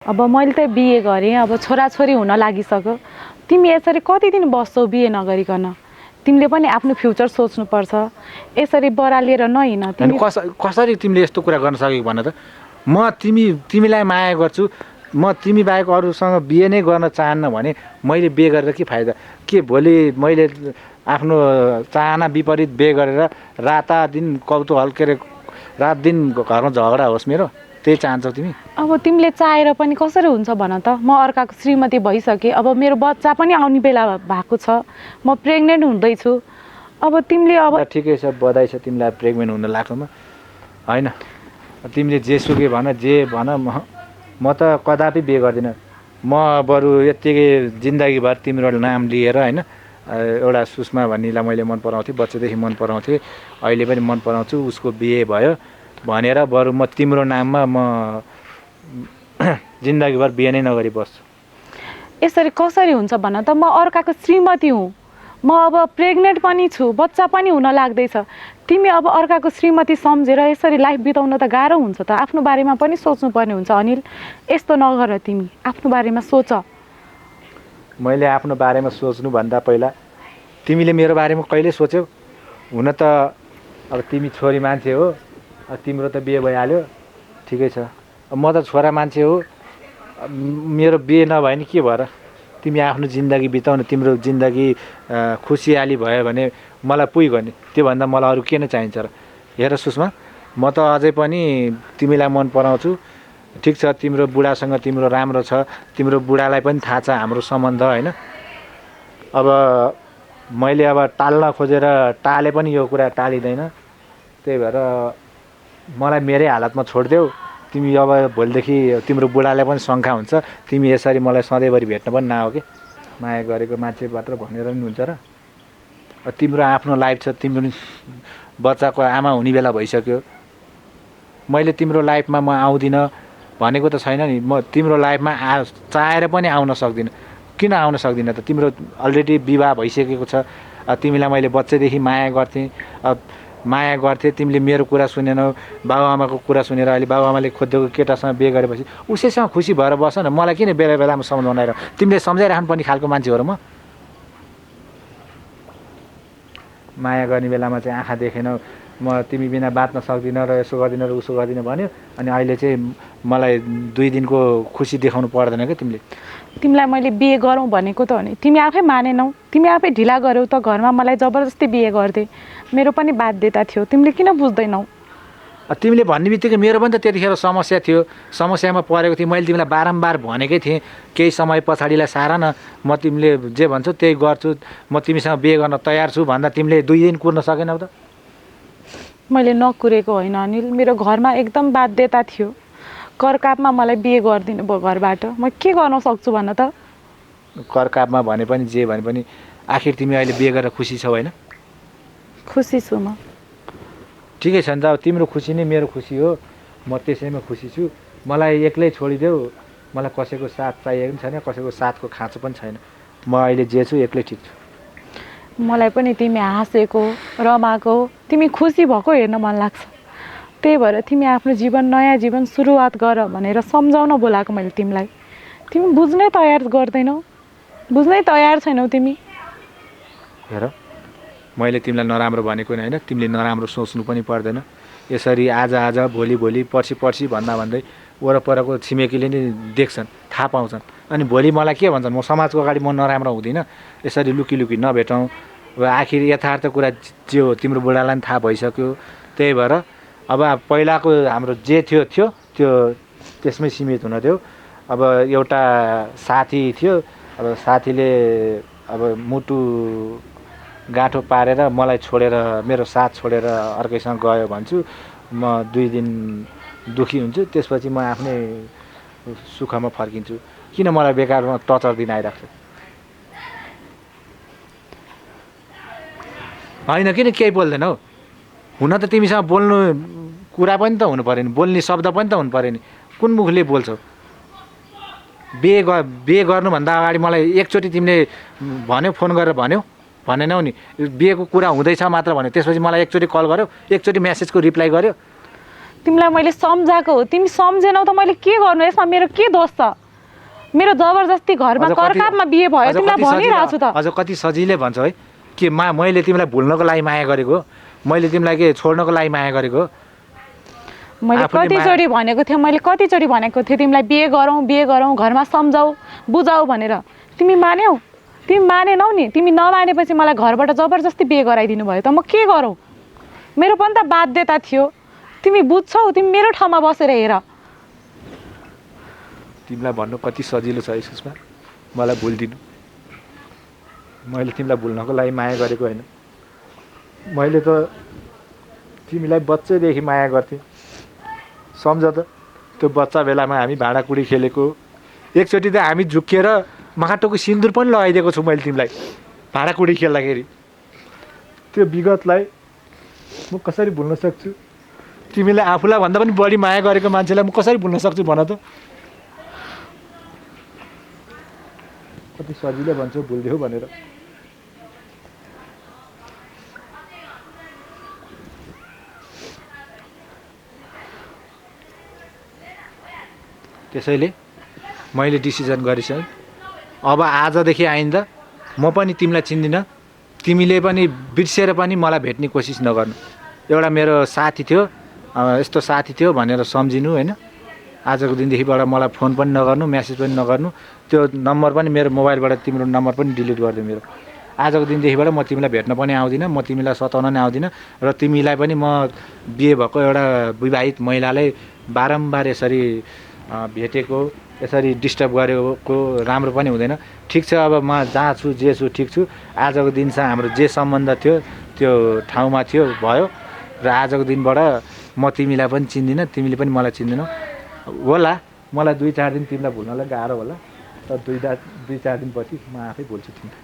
अब मैले त बिहे गरेँ, अब छोराछोरी हुन लागिसक्यो। तिमी यसरी कति दिन बस्छौ बिहे नगरिकन? तिमीले पनि आफ्नो फ्युचर सोच्नुपर्छ। यसरी बरालिएर नहिँड। तिमी कसरी तिमीले यस्तो कुरा गर्न सकेको भन त? म तिमीलाई माया गर्छु, म तिमी बाहेक अरूसँग बिहे नै गर्न चाहन्न भने मैले बिहे गरेर के फाइदा? के भोलि मैले आफ्नो चाहना विपरीत बिहे गरेर रातादिन कौतूहल के अरे रात दिन घरमा झगडा होस् मेरो? त्यही चाहन्छौ तिमी? अब तिमीले चाहेर पनि कसरी हुन्छ भन त? म अर्काको श्रीमती भइसकेँ, अब मेरो बच्चा पनि आउने बेला भएको छ, म प्रेग्नेन्ट हुँदैछु। अब तिमीले अब ठिकै छ, बधाई छ तिमीलाई प्रेग्नेन्ट हुन लाग्नुमा। होइन तिमीले जेसुकै भन, जे भन, म त कदापि बिहे गर्दिनँ। म बरु यत्तिकै जिन्दगीभर तिम्रो नाम लिएर होइन, एउटा सुषमा भन्नेलाई मैले मन पराउँथेँ, बच्चादेखि मन पराउँथेँ, अहिले पनि मन पराउँछु, उसको बिहे भयो भनेर बरु म तिम्रो नाममा म जिन्दगीभर बिहे नै नगरी बस्छु। यसरी कसरी हुन्छ भन त? म अर्काको श्रीमती हुँ, म अब प्रेग्नेन्ट पनि छु, बच्चा पनि हुन लाग्दैछ। तिमी अब अर्काको श्रीमती सम्झेर यसरी लाइफ बिताउन त गाह्रो हुन्छ त। आफ्नो बारेमा पनि सोच्नुपर्ने हुन्छ अनिल। यस्तो नगर, तिमी आफ्नो बारेमा सोच। मैले आफ्नो बारेमा सोच्नुभन्दा पहिला तिमीले मेरो बारेमा कहिले सोच्यौ? हुन त अब तिमी छोरी मान्छे हो, तिम्रो त बिहे भइहाल्यो, ठिकै छ। म त छोरा मान्छे हो, मेरो बिहे नभए नि के भएर? तिमी आफ्नो जिन्दगी बिताउ न, तिम्रो जिन्दगी खुसियाली भयो भने मलाई पुइ गर्ने। त्योभन्दा मलाई अरू के नै चाहिन्छ र? हेर सुषमा, म त अझै पनि तिमीलाई मन पराउँछु। ठिक छ, तिम्रो बुढासँग तिम्रो राम्रो छ, तिम्रो बुढालाई पनि थाहा छ हाम्रो सम्बन्ध होइन। अब मैले अब टाल्न खोजेर टाले पनि यो कुरा टालिँदैन। त्यही भएर मलाई मेरै हालतमा छोडिदेऊ। तिमी अब भोलिदेखि तिम्रो बुढालाई पनि शङ्का हुन्छ, तिमी यसरी मलाई सधैँभरि भेट्न पनि नआऊ कि, माया गरेको मान्छे मात्र भनेर नि हुन्छ र? तिम्रो आफ्नो लाइफ छ, तिम्रो बच्चाको आमा हुने बेला भइसक्यो। मैले तिम्रो लाइफमा म आउँदिनँ भनेको त छैन नि। म तिम्रो लाइफमा चाहेर पनि आउन सक्दिनँ। किन आउन सक्दिनँ त? तिम्रो अलरेडी विवाह भइसकेको छ। तिमीलाई मैले बच्चैदेखि माया गर्थेँ, तिमीले मेरो कुरा सुनेनौ, बाबुआमाको कुरा सुनेर अहिले बाबुआमाले खोजेको केटासँग बिहे गरेपछि उसैसँग खुसी भएर बस न। मलाई किन बेला बेलामा सम्झाउन आएर? तिमीले सम्झाइराख्नु पर्ने खालको मान्छे हो र म? माया गर्ने बेलामा चाहिँ आँखा देखेनौ, म तिमी बिना बाँच्न सक्दिनँ र यसो गर्दिनँ र उसो गर्दिनँ भन्यो, अनि अहिले चाहिँ मलाई 2 दिनको खुसी देखाउनु पर्दैन क्या तिमीले? तिमीलाई मैले बिहे गरौँ भनेको त हो नि, तिमी आफै मानेनौ, तिमी आफै ढिला गर्यौ त। घरमा मलाई जबरजस्ती बिहे गर्थे, मेरो पनि बाध्यता थियो, तिमीले किन बुझ्दैनौ? तिमीले भन्ने बित्तिकै मेरो पनि त त्यतिखेर समस्या थियो, समस्यामा परेको थिएँ। मैले तिमीलाई बारम्बार भनेकै थिएँ केही समय पछाडिलाई सारा न, म तिमीले जे भन्छौ त्यही गर्छु, म तिमीसँग बिहे गर्न तयार छु भन्दा तिमीले 2 दिन कुर्न सकेनौ त? मैले नकुरेको होइन अनिल, मेरो घरमा एकदम बाध्यता थियो। करकापमा मलाई बिहे गरिदिनु भयो घरबाट। म के गर्न सक्छु भन त? करकापमा भने पनि जे भने पनि आखिर तिमी अहिले बिहे गरेर खुसी छौ होइन? खुसी छु म। ठिकै छ नि त, अब तिम्रो खुसी नै मेरो खुसी हो, म त्यसैमा खुसी छु। मलाई एक्लै छोडिदेऊ, मलाई कसैको साथ चाहिएको पनि छैन, कसैको साथको खाँचो पनि छैन। म अहिले जे छु एक्लै ठिक छु। मलाई पनि तिमी हाँसेको, रमाएको, तिमी खुसी भएको हेर्न मन लाग्छ। त्यही भएर तिमी आफ्नो जीवन, नयाँ जीवन सुरुवात गर भनेर सम्झाउन बोलाएको मैले तिमीलाई। तिमी बुझ्नै तयार गर्दैनौ, बुझ्नै तयार छैनौ तिमी। हेर, मैले तिमीलाई नराम्रो भनेको नि होइन, तिमीले नराम्रो सोच्नु पनि पर्दैन। यसरी आज भोलि पर्सि भन्दै वरपरको छिमेकीले नि देख्छन्, थाहा पाउँछन्, अनि भोलि मलाई के भन्छन्? म समाजको अगाडि म नराम्रो हुँदिनँ। यसरी लुकी नभेटौँ। अब आखिर यथार्थ कुरा जे हो तिम्रो बुढालाई पनि थाहा भइसक्यो। त्यही भएर अब पहिलाको हाम्रो जे थियो त्यो त्यसमै सीमित हुन देऊ। अब एउटा साथी थियो, अब साथीले अब मुटु गाँठो पारेर मलाई छोडेर, मेरो साथ छोडेर अर्कैसँग गयो भन्छु, म 2 दिन दुखी हुन्छु, त्यसपछि म आफ्नै सुखमा फर्किन्छु। किन मलाई बेकारमा टर्चर दिन आइरहेको छ? होइन, किन केही बोल्दैनौ? हुन त तिमीसँग बोल्नु कुरा पनि त हुनु पऱ्यो नि, बोल्ने शब्द पनि त हुनु पऱ्यो नि। कुन मुखले बोल्छौ? बिहे गर्नुभन्दा अगाडि मलाई एकचोटि तिमीले भन्यौ, फोन गरेर भनेनौ नि? बिहेको कुरा हुँदैछ मात्र भन्यो, त्यसपछि मलाई एकचोटि कल गर्यो, एकचोटि मेसेजको रिप्लाई गर्यो? तिमीलाई मैले सम्झाएको हो, तिमी सम्झेनौ त मैले के गर्नु, यसमा मेरो के दोष छ? मेरो जबरजस्ती घरमा करकापमा बिहे भयो, तिमीलाई भनिरहेको छु त। अझ कति सजिलै भन्छ है कि मैले तिमीलाई भुल्नको लागि माया गरेको हो, मैले तिमीलाई के छोड्नको लागि माया गरेको हो। मैले कतिचोटि भनेको थिएँ, तिमीलाई बिहे गरौँ घरमा सम्झाऊ बुझाऊ भनेर, तिमी मान्यौ? तिमी मानेनौ नि। तिमी नमानेपछि मलाई घरबाट जबरजस्ती बिहे गराइदिनु भयो त म के गरौँ? मेरो पनि त बाध्यता थियो। तिमी बुझ्छौ? तिमी मेरो ठाउँमा बसेर हेर। तिमीलाई भन्नु कति सजिलो छ यसमा, मलाई भुलिदिनु। मैले तिमीलाई भुल्नको लागि माया गरेको होइन। मैले त तिमीलाई बच्चैदेखि माया गर्थेँ। सम्झ त, त्यो बच्चा बेलामा हामी भाँडाकुडी खेलेको, एकचोटि त हामी झुक्किएर माटोको सिन्दुर पनि लगाइदिएको छु मैले तिमीलाई भाँडाकुडी खेल्दाखेरि। त्यो विगतलाई म कसरी भुल्न सक्छु? तिमीले आफूलाई भन्दा पनि बढी माया गरेको मान्छेलाई म कसरी भुल्न सक्छु भन त? कति सजिलै भन्छौ भुलिदेऊ भनेर। त्यसैले मैले डिसिजन गरिसकेँ। अब आजदेखि आइन्दा म पनि तिमीलाई चिन्दिनँ, तिमीले पनि बिर्सेर पनि मलाई भेट्ने कोसिस नगर्नु। एउटा मेरो साथी थियो, यस्तो साथी थियो भनेर सम्झिनु होइन। आजको दिनदेखिबाट मलाई फोन पनि नगर्नु, मेसेज पनि नगर्नु। त्यो नम्बर पनि मेरो मोबाइलबाट तिम्रो नम्बर पनि डिलिट गरिदियो मेरो। आजको दिनदेखिबाट म तिमीलाई भेट्न पनि आउँदिनँ, म तिमीलाई सताउन नै आउँदिनँ। र तिमीलाई पनि म बिहे भएको एउटा विवाहित महिलालाई बारम्बार यसरी भेटेको, यसरी डिस्टर्ब गरेको राम्रो पनि हुँदैन। ठिक छ, अब म जहाँ छु जे छु ठिक छु। आजको दिनसम्म हाम्रो जे सम्बन्ध थियो त्यो ठाउँमा थियो भयो। र आजको दिनबाट म तिमीलाई पनि चिन्दिनँ, तिमीले पनि मलाई चिन्दैनौ होला। मलाई 2-4 दिन तिमीलाई भुल्नलाई गाह्रो होला, तर 2-4 दिनपछि म आफै भुल्छु तिमीलाई।